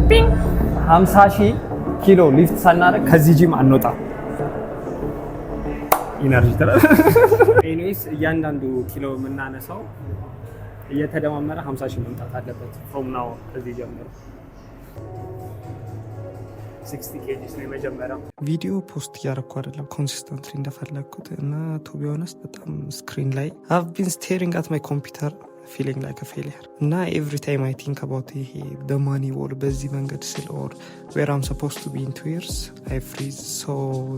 ፒንግ 50,000 ኪሎ ሊፍት ሳናደርግ ከዚህ ጂም አንወጣ። ኢነርጂ ተራ ኤኒዌይስ እያንዳንዱ ኪሎ የምናነሳው እየተደማመረ 50,000 መምጣት አለበት from now ከዚህ ጀምሮ 60 kg ነው የመጀመሪያው። ቪዲዮ ፖስት እያደረኩ አይደለም ኮንሲስተንትሊ እንደፈለግኩት እና ቱ ቢ ኦነስት በጣም ስክሪን ላይ I've been staring at my computer feeling like a failure እና every time I think about ይሄ the money wall በዚህ መንገድ ስል or where I'm supposed to be in 2 years I freeze. so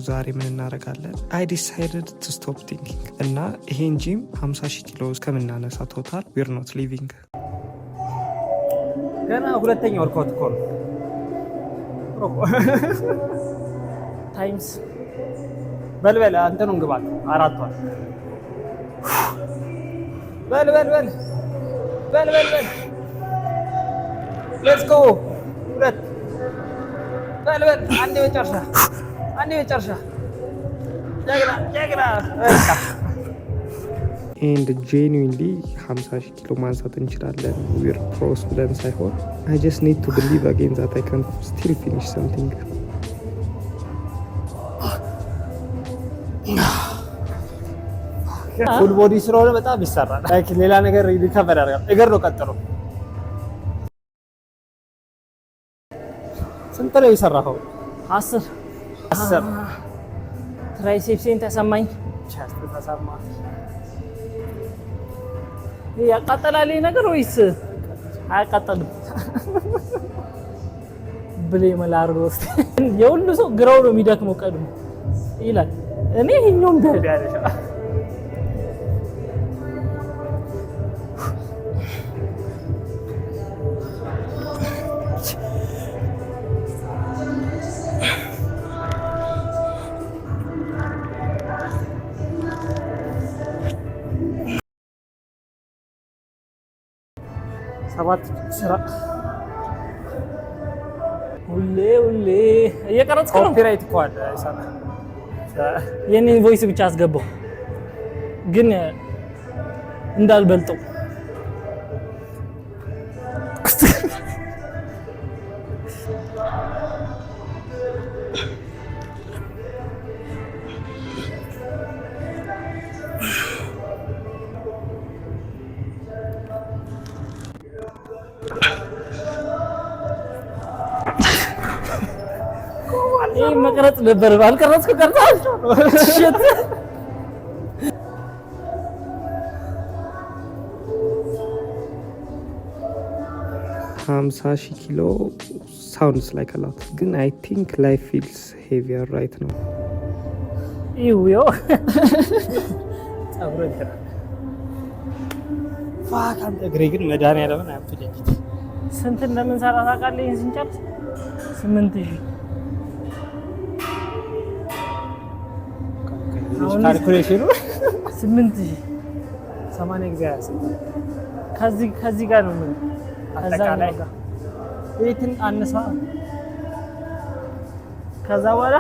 ዛሬ ምን እናደርጋለን? I decided to stop thinking እና ይሄን ጂም 50,000 ኪሎ እስከምናነሳ ቶታል we're not leaving። ገና ሁለተኛ ወርካውት እኮ ነው ታይምስ በልበል አንተኑን ግባት አራቷል በልበል let's go ሁለት በልበል አንዴ መጨረሻ ጀግና and genuinely 50,000 ኪሎ ማንሳት እንችላለን we're pros ብለን ሳይሆን I just need to believe again that I can still finish something. ፉል ቦዲ ስለሆነ በጣም ይሰራል ላይክ ሌላ ነገር ሪከቨር ያደርጋል። እግር ነው ቀጥሎ ስንት ነው የሰራኸው? 10 ትራይሴፕሴን ተሰማኝ ቻስት ተሰማ ያቃጠላል ነገር ወይስ አያቃጠልም? ብሌ መላርዶ ውስጥ የሁሉ ሰው ግራው ነው የሚደክመው ቀድሞ ይላል። እኔ ይሄኛውን ቢያለሽ ሰባት ስራ ሁሌ እየቀረጽኩ ነው። ኮፒራይት እኮ አለ አይሰራ የኔን ቮይስ ብቻ አስገባው ግን እንዳልበልጠው ይሄ መቅረጽ ነበር ባልቀረጽኩ ቀርቷል። ሽት 50,000 ኪሎ sounds like a lot ግን I think life feels heavier right now. ይው ታብረንተ ፋክ አንተ እግሬ ግን መድኃኒዓለምን አያፍጀጅት ስንት እንደምንሰራ ታውቃለህ? ይሄን ስንጨርስ 8,000 ካልኩሌሽኑ 8,000 80 ጊዜ ከዚህ ጋር ነው ምን አጠቃላይ ቤትን አነሳ ከዛ በኋላ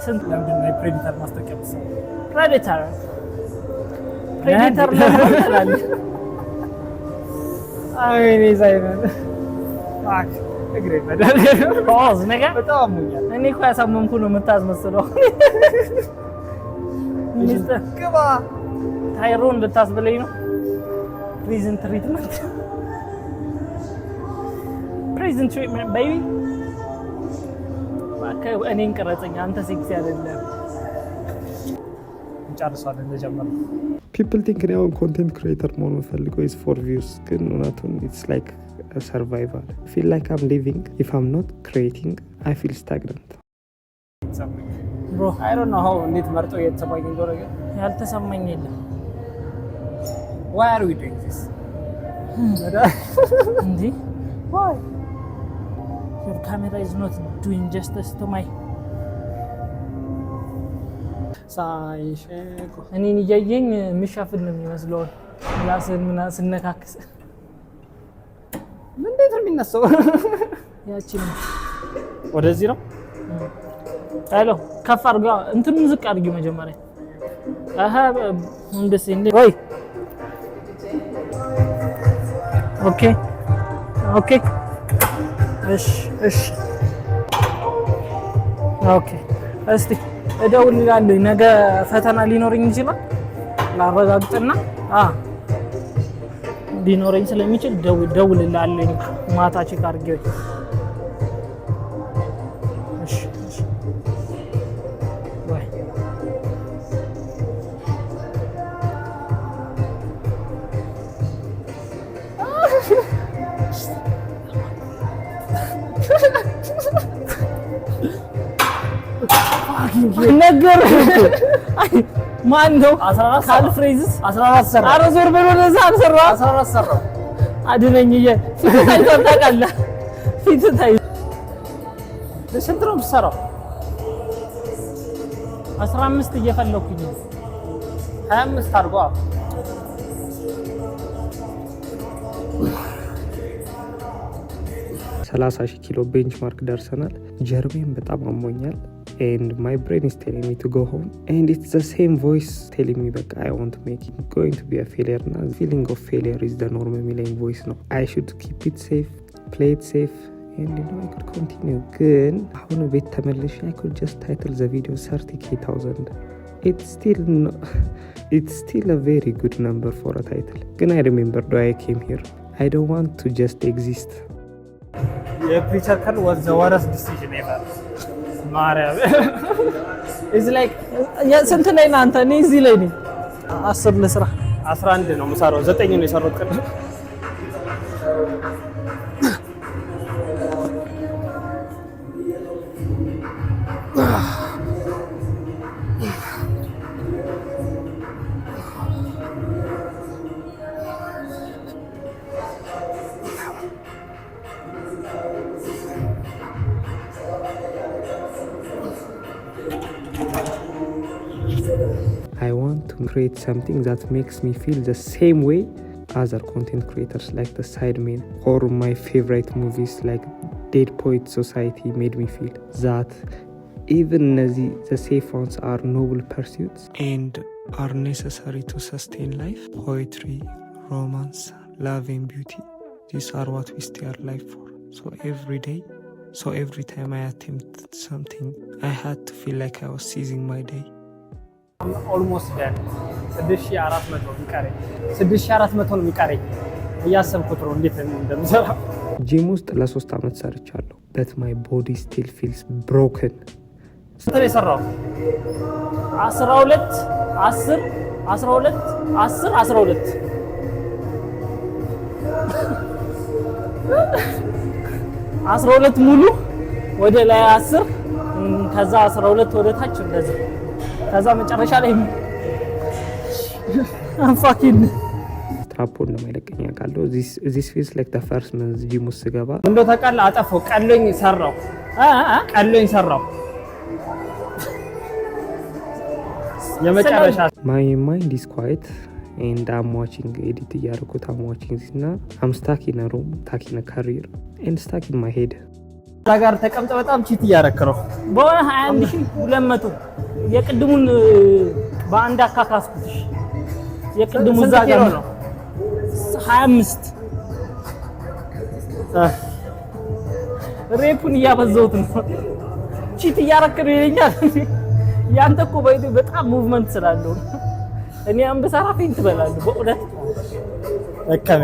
ስንት ለምንድነው የፕሬዲተር ማስጠቀምስ ፕሬዲተር ለምን ትላለህ? አይኔ ዛይመን አክ እግሬ መድኃኒዓለም ፓውዝ ነገ በጣም አሞኛል። እኔ እኮ ያሳመምኩ ነው የምታስመስለው። ሚስተር ግባ ታይሮን ልታስበለኝ ነው። ፕሪዝን ትሪትመንት ቤቢ እኔን ቅረጸኝ አንተ ሴክሲ አይደለም። እንጨርሳለን እንደጀመርነው። people think now content creator መሆን ፈልገው is for views ግን እውነቱን it's like a survival. I feel like I'm living. If I'm not creating I feel stagnant. bro I don't know how እንዴት መርጦ የተሰማኝ እንደሆነ ግን ያልተሰማኝ የለም። why are we doing this? እንዴ why your camera is not doing justice to my ሳይሸኮ እኔን እያየኝ የሚሻፍል ነው የሚመስለው። ራስን ምና ስነካክስ ምን እንዴት ነው የሚነሳው? ያቺን ወደዚህ ነው ሄሎ ከፍ አድርጋ እንትኑን ዝቅ አድርጊው መጀመሪያ። አሃ እንደዚህ እንዴ ወይ ኦኬ እሺ ኦኬ። እስቲ እደውልልሃለሁ። ነገ ፈተና ሊኖረኝ ይችላል ላረጋግጥና ሊኖረኝ ስለሚችል ደውልልሃለሁ ማታ ቼክ አድርጌው። እሺ ባይ። ነገር ማን ነው? 14 ካልፍሬዝስ 14 ሰራ። ኧረ ዞር በል ወደዛ። አልሰራ 14 ሰራው። አድነኝ። ፊት ታውቃለህ? ፊት ታይ ለስንት ነው የምትሰራው? 15 እየፈለኩኝ 25 አድርጓ። ሰላሳ ሺህ ኪሎ ቤንች ማርክ ደርሰናል። ጀርቤን በጣም አሞኛል and my brain is telling me to go home and it's the same voice telling me that I want to make it going to be a failure. Now feeling of failure is the normal የሚለኝ voice ነው. I should keep it safe, play it safe and I could continue. ግን አሁን ቤት ተመልሼ I could just title the video 30,000. It's still a very good number for a title. Then I remember why I came here. I don't want to just exist. የፕሪቸር ከን was the worst decision ever. ማርያም is like ስንት ላይ ነህ አንተ? እኔ እዚህ ላይ ነኝ። 10 ለስራ 11 ነው የምሰራው። 9 ነው የሰራሁት ቀን። I want to create something that makes me feel the same way other content creators like the Sidemen or my favorite movies like Dead Poets Society made me feel. That even the safe ones are noble pursuits and are necessary to sustain life. Poetry, romance, love and beauty. These are what we stay alive for. So every time I attempt something, I had to feel like I was seizing my day. ኦልሞስት ደን 6400 የሚቀረኝ 6400 ነው የሚቀረኝ። እያሰብኩት ነው እንዴት እንደምሰራ። ጂም ውስጥ ለ3 ዓመት ሰርቻለሁ but my body still feels broken. ስንት ነው የሰራሁት? 12 10 12 10 12 12 ሙሉ ወደ ላይ 10 ከዛ 12 ወደ ታች እንደዚህ ከዛ መጨረሻ ላይ አንፋኪን ትራፖን ነው ማይለቀኝ ያውቃለሁ። this feels like the first month ጂም ውስጥ ገባ እንደው ታውቃለህ አጠፋው ቀሎኝ ሰራው ቀሎኝ ሰራው የመጨረሻ my mind is quiet and I'm watching edit እያደረኩት I'm watching this እና I'm stuck in a room stuck in a career and stuck in my head ጋር ተቀምጠ በጣም ቺት እያረከረው በሆነ 21200 የቅድሙን በአንድ አካካስኩትሽ የቅድሙ ዛጋ ነው 25 ሬፑን እያበዛሁት ነው ቺት እያረከረው ይለኛል ያንተ እኮ በጣም ሙቭመንት ስላለው እኔ አንበሳራ ፌንት በላለሁ በእውነት እከሜ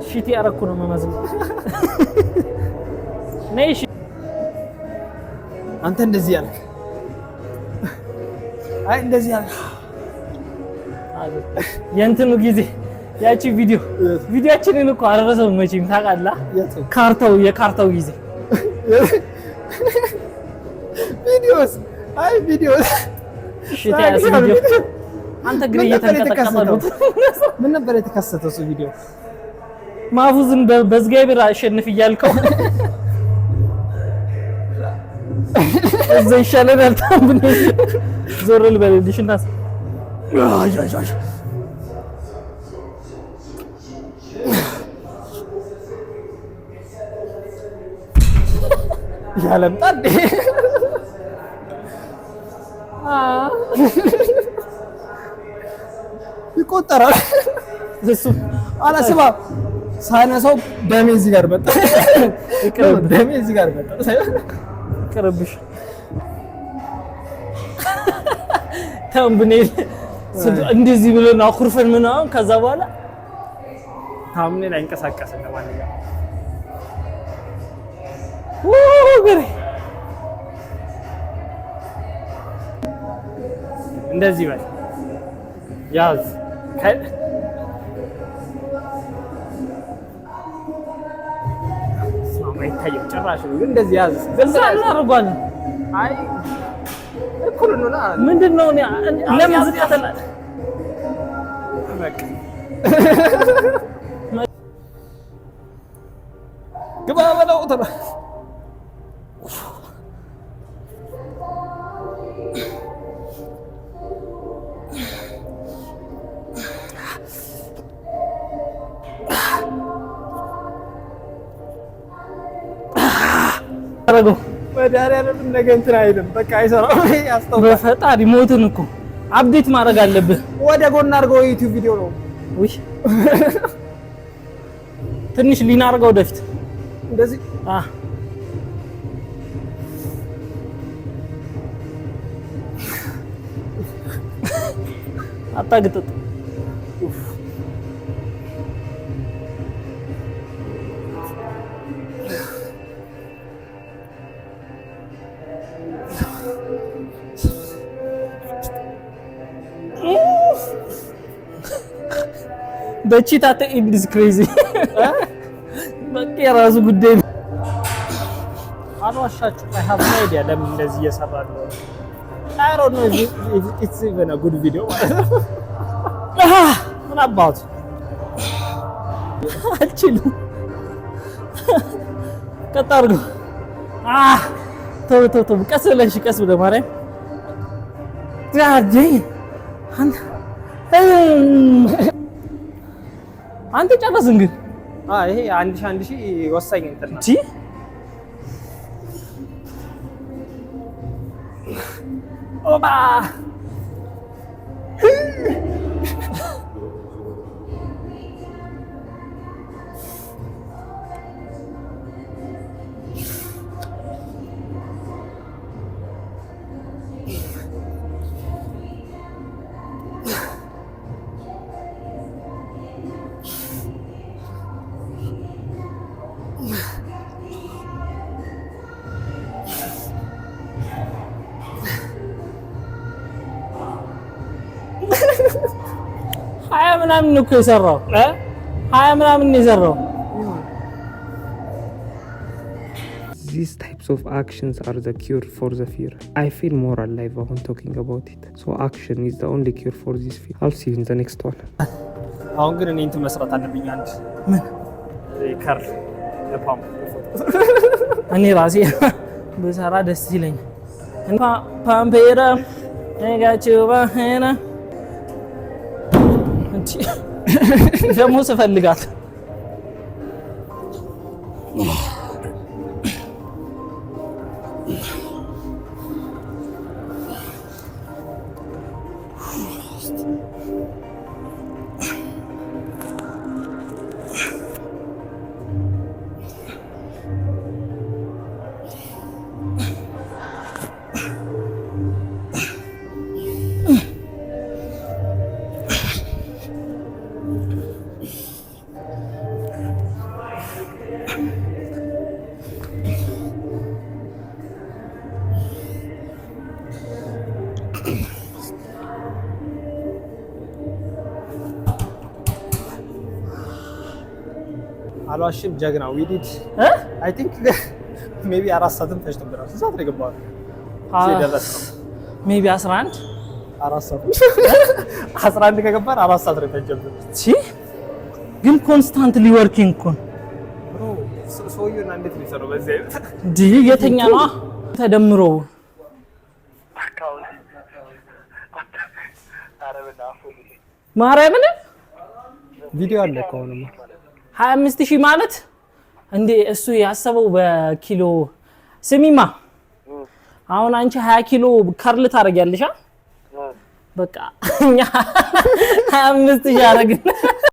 ሺት ያረኩ ነው መመዝም ነይ አንተ እንደዚህ ያልክ አይ እንደዚህ ያልክ የእንትኑ ጊዜ ያቺ ቪዲዮአችንን እኮ አረረሰው መቼም ታውቃለህ የካርታው ጊዜ ቪዲዮስ ሺት ያስ ቪዲዮ አንተ ግን እየተንቀጠቀጠ ምን ነበር የተከሰተው እሱ ቪዲዮ ማፉዝን በዝጋይብራ አሸንፍ እያልከው እዛ ይሻለናል ታምነ ዞር ልበልልሽ እናስ ያለምጣ እንዴ ይቆጠራል እሱ አላስባ ሳይነሳው ደሜ እዚህ ጋር መጣ። ደሜ እዚህ ጋር መጣ። ቅርብሽ ታምብኔል እንደዚህ ብሎ ነው አኩርፈን ምናምን ከዛ በኋላ ታምብኔል አይንቀሳቀስም ለማንኛውም ወገሬ እንደዚህ በል ያዝ ማይታየው ጭራሽ ነው እንደዚህ ያዝ ዘዛ እናርጓል አይ እኩል ነው ምንድነው ለምን ዝቀተላ በቃ ግባ በለው ተራ አረጋው ወዳሪያለም ነገ እንትን አይልም በቃ አይሰራም ያስተው በፈጣሪ ሞትን እኮ አፕዴት ማድረግ አለብህ ወደ ጎን አድርገው ዩቲዩብ ቪዲዮ ነው ውይ ትንሽ ሊናርገው ወደፊት እንደዚህ አታግጥጥ The cheetah thing is crazy. በቃ የራሱ ጉዳይ ነው። አልዋሻችሁም። I have no idea ለምን እንደዚህ እየሰራሉ። I don't know if it's even a good video. ምን አባቱ አልችልም። ቀጥ አድርገው። ተው ቀስ ብለሽ ቀስ ብለህ ማርያም አንተ ጨረስ እንግዲህ ይሄ አንድ ሺህ ወሳኝ እንትን ነው። ኦባ ሀያ ምናምን እኮ የሰራው ሀያ ምናምን የሰራው These types of actions are the cure for the fear. I feel more alive when talking about it. So action is the only cure for this fear. I'll see you in the next one. አሁን ግን እኔ እንትን መስራት አለብኝ። አንድ ምን ካር ለፓም እኔ ራሴ በሰራ ደስ ይለኛል። ፓምፔራ ነጋቸው ባሄና ደግሞ ስፈልጋት አልዋሽም ጀግና we did I think maybe 4 ሰዓትም ፈጅቶብናል። ስንት ሰዓት ነው የገባው? maybe 11 4 ሰዓት 11 ከገባን 4 ሰዓት ነው የፈጀብን። ግን ኮንስታንትሊ ወርኪንግ እኮ ብሮ ሰውዬውና እንዴት ነው የሰራው? በዚህ አይነት የተኛ ነው ተደምሮ ማርያምን ቪዲዮ አለ ከሆነማ 25000 ማለት እንዴ እሱ ያሰበው በኪሎ ስሚማ አሁን አንቺ 20 ኪሎ ከርል ታረጋለሽ በቃ እኛ 25000 አረግን